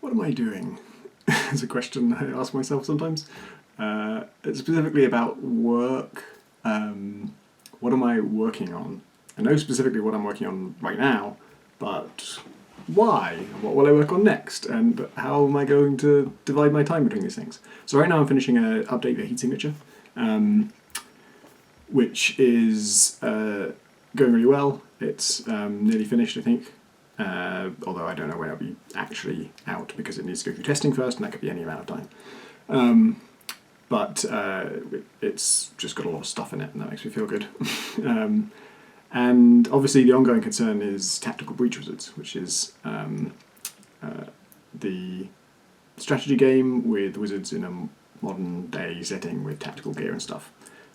what am I doing? Is a question I ask myself sometimes. It's specifically about work. What am I working on? I know specifically what I'm working on right now, but why? What will I work on next? And how am I going to divide my time between these things? So right now I'm finishing an update for Heat Signature, which is going really well. It's nearly finished, I think. Although I don't know when it'll be actually out because it needs to go through testing first, and that could be any amount of time. But it's just got a lot of stuff in it, and that makes me feel good. And obviously the ongoing concern is Tactical Breach Wizards, which is the strategy game with wizards in a modern day setting with tactical gear and stuff.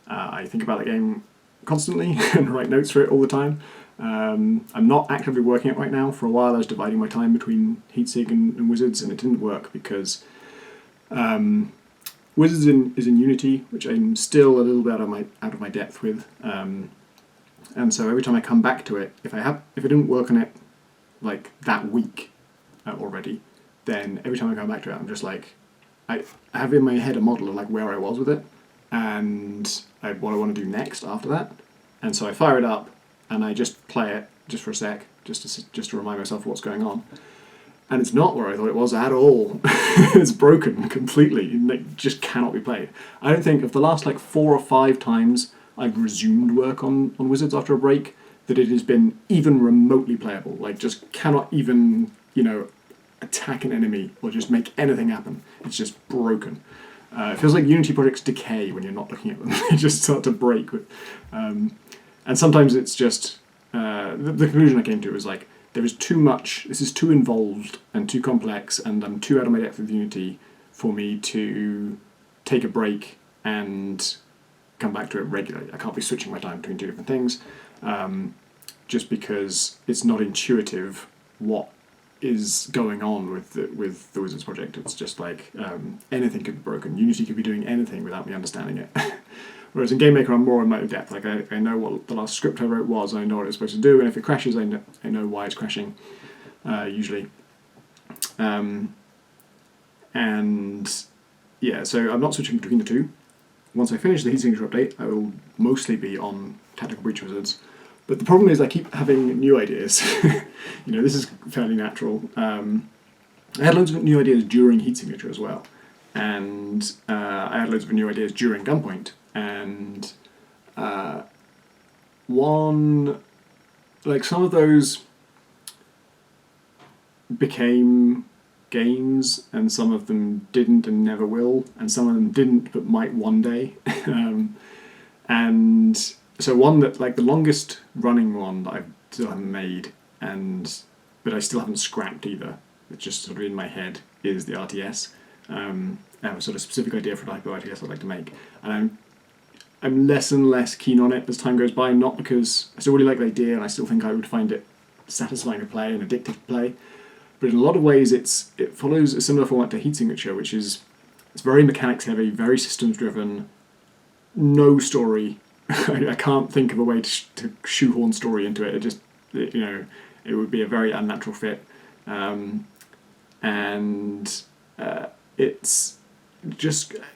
I think about the game constantly and write notes for it all the time. I'm not actively working it right now. For a while I was dividing my time between Heatsig and Wizards, and it didn't work because Wizards is in Unity, which I'm still a little bit out of my depth with. And so every time I come back to it, if it didn't work on it like that week already, then every time I come back to it, I'm just like, I have in my head a model of like where I was with it and what I want to do next after that. And so I fire it up and I just play it just for a sec, just to remind myself of what's going on. And it's not where I thought it was at all. It's broken completely. It just cannot be played. I don't think of the last like 4 or 5 times I've resumed work on Wizards after a break that it has been even remotely playable. Like just cannot even, attack an enemy or just make anything happen. It's just broken. It feels like Unity projects decay when you're not looking at them. They just start to break. And sometimes it's just... the conclusion I came to was like, there is too much, this is too involved and too complex, and I'm too out of my depth with Unity for me to take a break and come back to it regularly. I can't be switching my time between 2 different things, just because it's not intuitive what is going on with the Wizards project. It's just like anything could be broken. Unity could be doing anything without me understanding it. Whereas in GameMaker, I'm more in my depth. Like I know what the last script I wrote was, and I know what it's supposed to do, and if it crashes, I know why it's crashing, usually. And yeah, so I'm not switching between the two. Once I finish the Heat Signature update, I will mostly be on Tactical Breach Wizards. But the problem is I keep having new ideas. This is fairly natural. I had loads of new ideas during Heat Signature as well. And I had loads of new ideas during Gunpoint. And some of those became games, and some of them didn't and never will, and some of them didn't but might one day. And so one that, like the longest running one that I still haven't made, but I still haven't scrapped either, it's just sort of in my head, is the RTS. I have a sort of specific idea for a type of RTS I'd like to make, and I'm less and less keen on it as time goes by, not because I still really like the idea and I still think I would find it satisfying to play and addictive to play, but in a lot of ways it follows a similar format to Heat Signature, which is it's very mechanics heavy, very systems driven, no story. I can't think of a way to shoehorn story into it. It would be a very unnatural fit, it's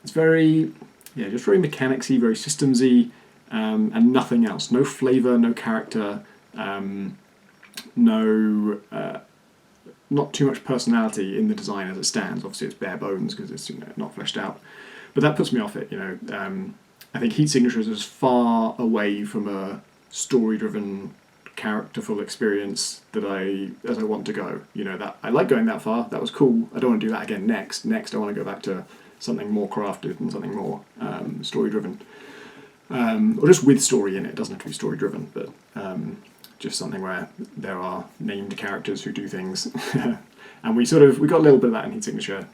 very mechanicsy, very systemsy, and nothing else. No flavour, no character, not too much personality in the design as it stands. Obviously, it's bare bones because it's not fleshed out, but that puts me off it. I think Heat Signature is as far away from a story-driven, characterful experience as I want to go. That I like going that far. That was cool. I don't want to do that again next. Next, I want to go back to something more crafted and something more story-driven, or just with story in it. It doesn't have to be story-driven, but just something where there are named characters who do things. And we got a little bit of that in Heat Signature,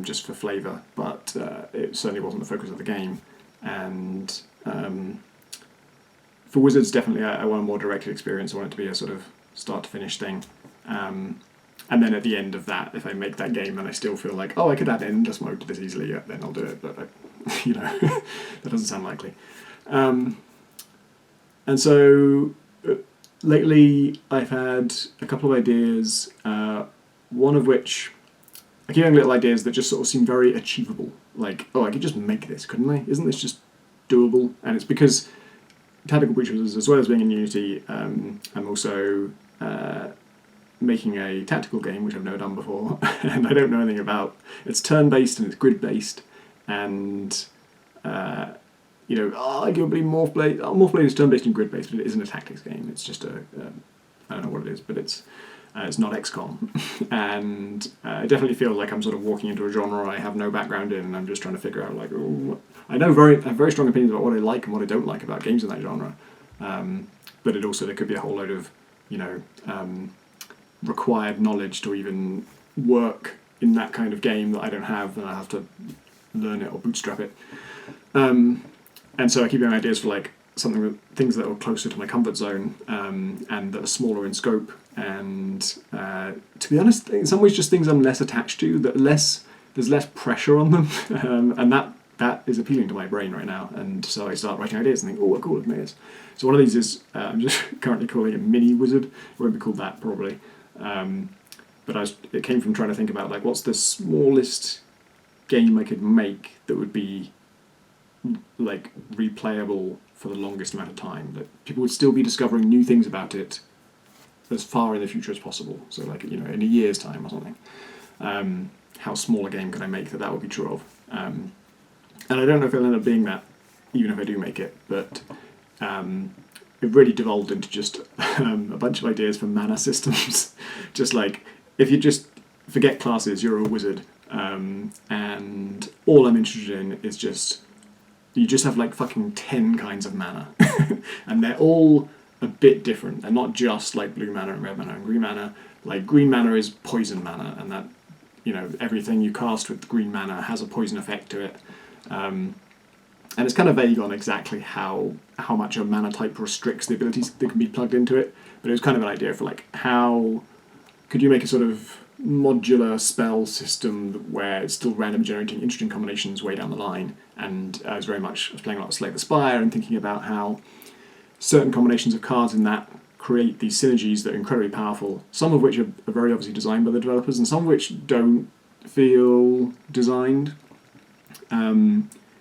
just for flavour, but it certainly wasn't the focus of the game. And for Wizards, definitely, I want a more directed experience. I want it to be a sort of start-to-finish thing. And then at the end of that, if I make that game and I still feel like, I could add endless mode to this easily, then I'll do it. But, that doesn't sound likely. And so lately I've had a couple of ideas, one of which I keep having little ideas that just sort of seem very achievable. Like, oh, I could just make this, couldn't I? Isn't this just doable? And it's because Tactical Breaches, as well as being in Unity, I'm also making a tactical game, which I've never done before, and I don't know anything about. It's turn-based and it's grid-based, and arguably Morphblade is turn-based and grid-based, but it isn't a tactics game. It's just I don't know what it is, but it's not XCOM, and it definitely feels like I'm sort of walking into a genre I have no background in, and I'm just trying to figure out, like, I have very strong opinions about what I like and what I don't like about games in that genre, but there could be a whole load of, required knowledge to even work in that kind of game that I don't have, and I have to learn it or bootstrap it. And so I keep getting ideas for like things that are closer to my comfort zone, and that are smaller in scope, and to be honest, in some ways just things I'm less attached to, there's less pressure on them, and that is appealing to my brain right now. And so I start writing ideas and think, oh, what cool, I've made this. So one of these is, I'm just currently calling it Mini Wizard. It won't be called that probably, but it came from trying to think about, like, what's the smallest game I could make that would be like replayable for the longest amount of time, that people would still be discovering new things about it as far in the future as possible. So, like, in a year's time or something. How small a game could I make that would be true of? And I don't know if it'll end up being that, even if I do make it, but it really devolved into just a bunch of ideas for mana systems. Just like, if you just forget classes, you're a wizard, and all I'm interested in is you just have like fucking 10 kinds of mana, and they're all a bit different. They're not just like blue mana and red mana and green mana. Like, green mana is poison mana, and that, everything you cast with green mana has a poison effect to it. And it's kind of vague on exactly how much a mana type restricts the abilities that can be plugged into it, but it was kind of an idea for, like, how could you make a sort of modular spell system where it's still random generating interesting combinations way down the line. And I was playing a lot of Slay the Spire and thinking about how certain combinations of cards in that create these synergies that are incredibly powerful, some of which are very obviously designed by the developers and some of which don't feel designed.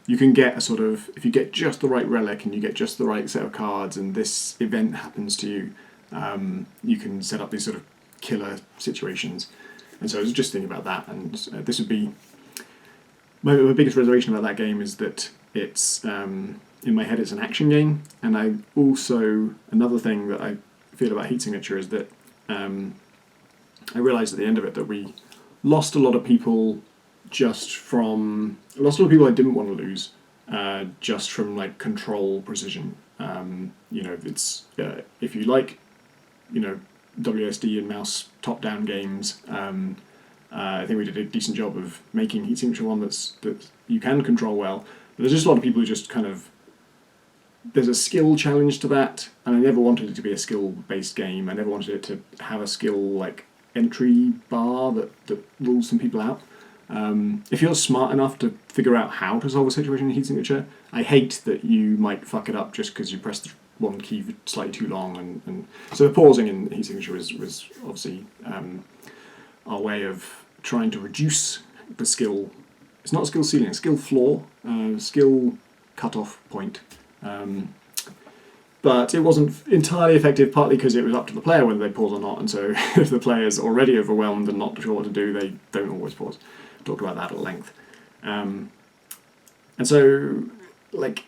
You can get if you get just the right relic and you get just the right set of cards and this event happens to you, you can set up these sort of killer situations. And so I was just thinking about that, and this would be my biggest reservation about that game is that it's in my head it's an action game, and I also, another thing that I feel about Heat Signature is that I realised at the end of it that we lost a lot of people I didn't want to lose, just from like control precision. It's if you like, WSD and mouse top-down games. I think we did a decent job of making Heat Signature one that you can control well. But there's just a lot of people who just kind of, there's a skill challenge to that, and I never wanted it to be a skill-based game. I never wanted it to have a skill like entry bar that rules some people out. If you're smart enough to figure out how to solve a situation in Heat Signature, I hate that you might fuck it up just because you pressed one key for slightly too long, and so the pausing in Heat Signature was obviously our way of trying to reduce the skill. It's not a skill ceiling, it's a skill floor, skill cutoff point. But it wasn't entirely effective, partly because it was up to the player whether they pause or not, and so if the player's already overwhelmed and not sure what to do, they don't always pause. I talked about that at length. And so, like,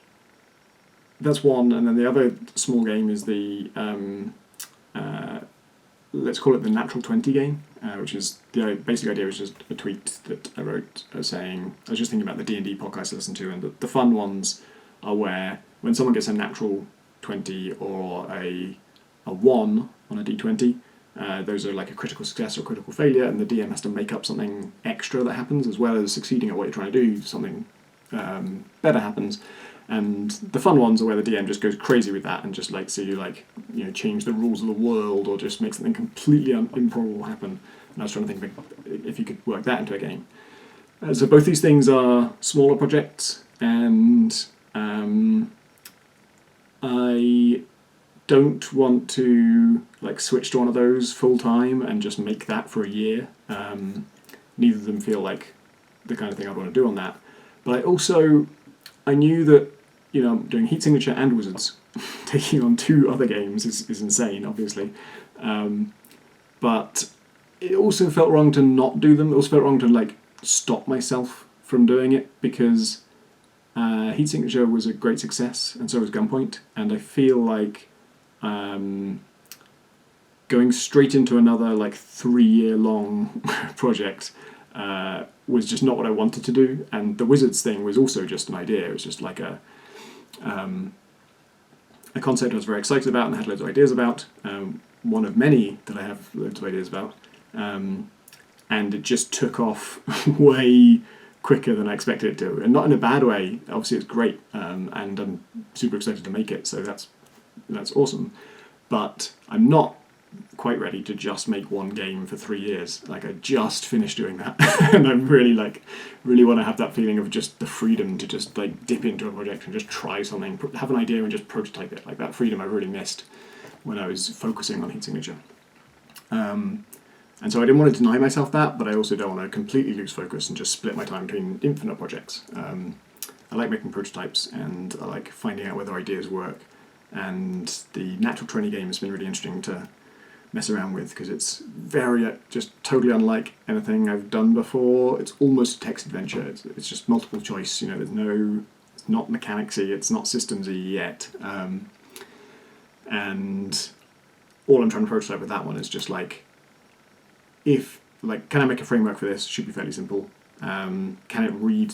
that's one, and then the other small game is the, let's call it the Natural 20 game, which is, the basic idea was just a tweet that I wrote saying, I was just thinking about the D&D podcast I listen to, and the fun ones are where, when someone gets a natural 20 or a 1 on a d20, those are like a critical success or a critical failure, and the DM has to make up something extra that happens, as well as succeeding at what you're trying to do, something better happens. And the fun ones are where the DM just goes crazy with that and just change the rules of the world or just make something completely improbable happen. And I was trying to think if you could work that into a game. So both these things are smaller projects, and I don't want to switch to one of those full time and just make that for a year. neither of them feel like the kind of thing I'd want to do on that. But I knew that, doing Heat Signature and Wizards, taking on 2 other games is insane, obviously. But it also felt wrong to not do them. It also felt wrong to stop myself from doing it, because Heat Signature was a great success, and so was Gunpoint. And I feel like going straight into another 3-year long project was just not what I wanted to do. And the Wizards thing was also just an idea. It was just like a concept I was very excited about and had loads of ideas about. One of many that I have loads of ideas about. And it just took off way quicker than I expected it to. And not in a bad way. Obviously it's great, and I'm super excited to make it, so that's awesome. But I'm not quite ready to just make one game for 3 years. I just finished doing that. And I really want to have that feeling of just the freedom to just dip into a project and just try something, have an idea and just prototype it. That freedom I really missed when I was focusing on Heat Signature. And so I didn't want to deny myself that, but I also don't want to completely lose focus and just split my time between infinite projects. I like making prototypes, and I like finding out whether ideas work. And the Natural 20 game has been really interesting to mess around with, because it's very just totally unlike anything I've done before. It's almost a text adventure. It's just multiple choice. It's not mechanicsy, it's not systemsy yet. And all I'm trying to prototype with that one is just can I make a framework for this? Should be fairly simple. Can it read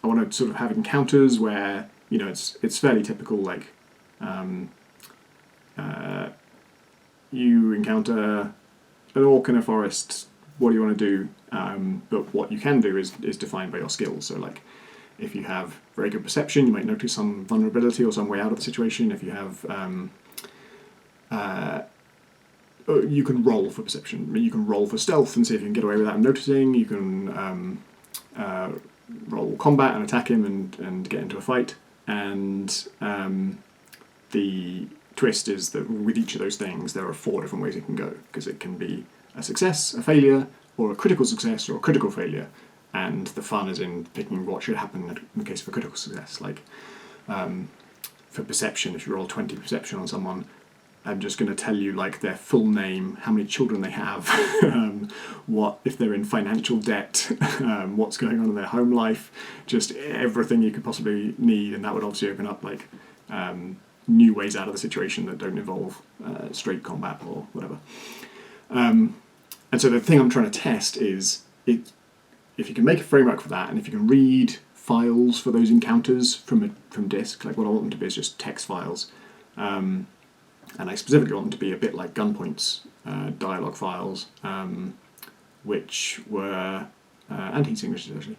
I want to sort of have encounters where it's fairly typical you encounter an orc in a forest. What do you want to do? But what you can do is defined by your skills. So if you have very good perception, you might notice some vulnerability or some way out of the situation. If you have you can roll for perception. You can roll for stealth and see if you can get away without him noticing. You can roll combat and attack him and get into a fight. And the twist is that with each of those things, there are 4 different ways it can go, because it can be a success, a failure, or a critical success, or a critical failure. And the fun is in picking what should happen in the case of a critical success. For perception, if you roll 20 perception on someone, I'm just going to tell you their full name, how many children they have, what if they're in financial debt, what's going on in their home life, just everything you could possibly need, and that would obviously open up new ways out of the situation that don't involve straight combat or whatever. And so the thing I'm trying to test is if you can make a framework for that, and if you can read files for those encounters from disk, what I want them to be is just text files. And I specifically want them to be a bit like Gunpoint's dialogue files, which were, and Heat Signatures actually,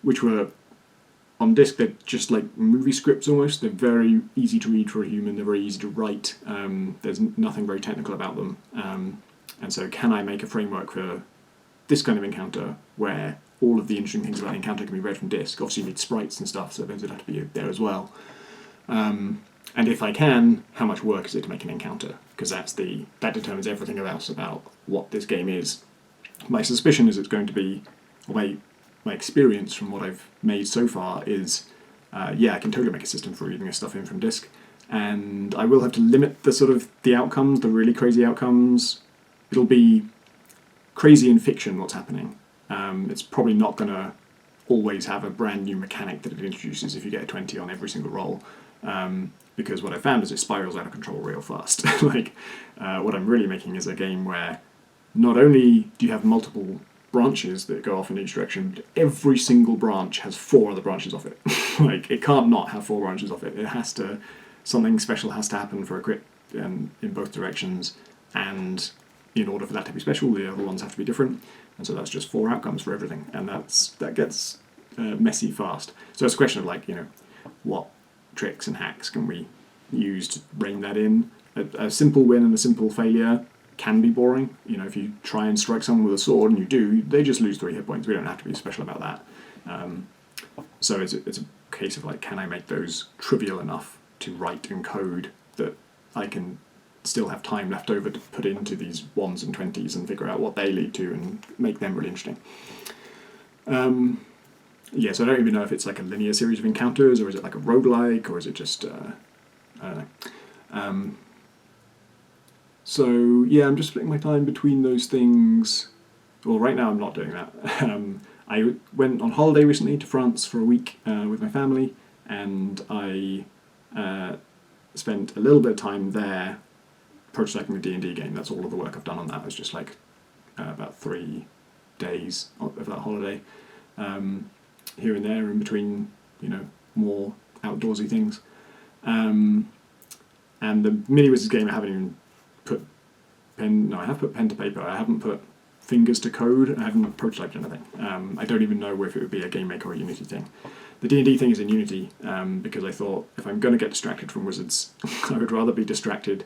which were on disk. They're just like movie scripts almost. They're very easy to read for a human. They're very easy to write. There's nothing very technical about them. And so can I make a framework for this kind of encounter where all of the interesting things about the encounter can be read from disk? Obviously you need sprites and stuff, so those would have to be there as well. And if I can, how much work is it to make an encounter? Because that determines everything else about what this game is. My suspicion is it's going to be, or my experience from what I've made so far is, I can totally make a system for reading this stuff in from disk, and I will have to limit the outcomes, the really crazy outcomes. It'll be crazy in fiction what's happening. It's probably not going to always have a brand new mechanic that it introduces if you get a 20 on every single roll. Because what I found is it spirals out of control real fast. What I'm really making is a game where not only do you have multiple branches that go off in each direction, but every single branch has 4 other branches off it. It can't not have 4 branches off it. It has to, something special has to happen for a crit in both directions, and in order for that to be special, the other ones have to be different. And so that's just 4 outcomes for everything, and that gets messy fast. So it's a question of what tricks and hacks can we use to rein that in. A simple win and a simple failure can be boring. If you try and strike someone with a sword and you do, they just lose 3 hit points. We don't have to be special about that. So it's a case of can I make those trivial enough to write and code that I can still have time left over to put into these 1s and 20s and figure out what they lead to and make them really interesting. So I don't even know if it's like a linear series of encounters, or is it like a roguelike, or is it just, I don't know. So yeah, I'm just splitting my time between those things. Well, right now I'm not doing that. I went on holiday recently to France for a week with my family, and I spent a little bit of time there prototyping the D&D game. That's all of the work I've done on that. It was just like about 3 days of that holiday, here and there in between, more outdoorsy things. And the Mini Wizards game, I haven't even put I have put pen to paper. I haven't put fingers to code. I haven't prototyped anything. I don't even know if it would be a Game Maker or a Unity thing. The D&D thing is in Unity, because I thought if I'm going to get distracted from Wizards, I would rather be distracted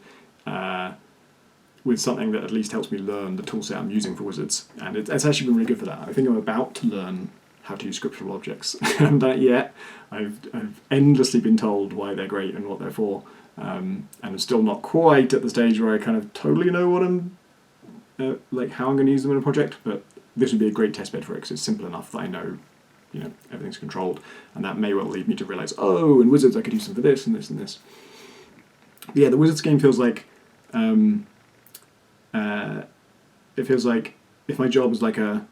with something that at least helps me learn the toolset I'm using for Wizards. And it's actually been really good for that. I think I'm about to learn how to use scriptural objects. I haven't done it yet. I've endlessly been told why they're great and what they're for, and I'm still not quite at the stage where I kind of totally know what I'm, how I'm going to use them in a project, but this would be a great testbed for it because it's simple enough that I know, everything's controlled, and that may well lead me to realise, oh, in Wizards I could use them for this and this and this. But yeah, the Wizards game feels like, it feels like if my job is like a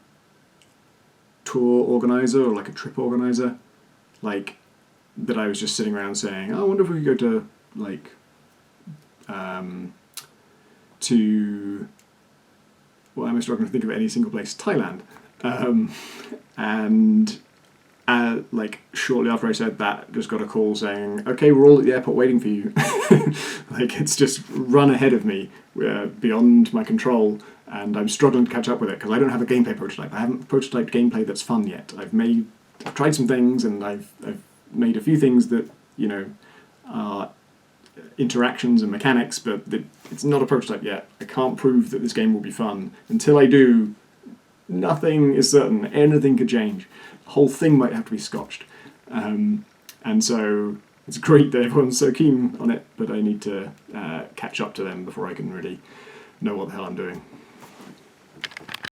tour organizer or like a trip organizer, like that I was just sitting around saying, oh, I wonder if we could go to I'm struggling to think of any single place, Thailand, and shortly after I said that, just got a call saying, okay, we're all at the airport waiting for you. It's just run ahead of me, beyond my control, and I'm struggling to catch up with it because I don't have a gameplay prototype. I haven't prototyped gameplay that's fun yet. I've tried some things, and I've made a few things that are interactions and mechanics, but it's not a prototype yet. I can't prove that this game will be fun. Until I do, nothing is certain. Anything could change. The whole thing might have to be scotched. And so it's great that everyone's so keen on it, but I need to catch up to them before I can really know what the hell I'm doing.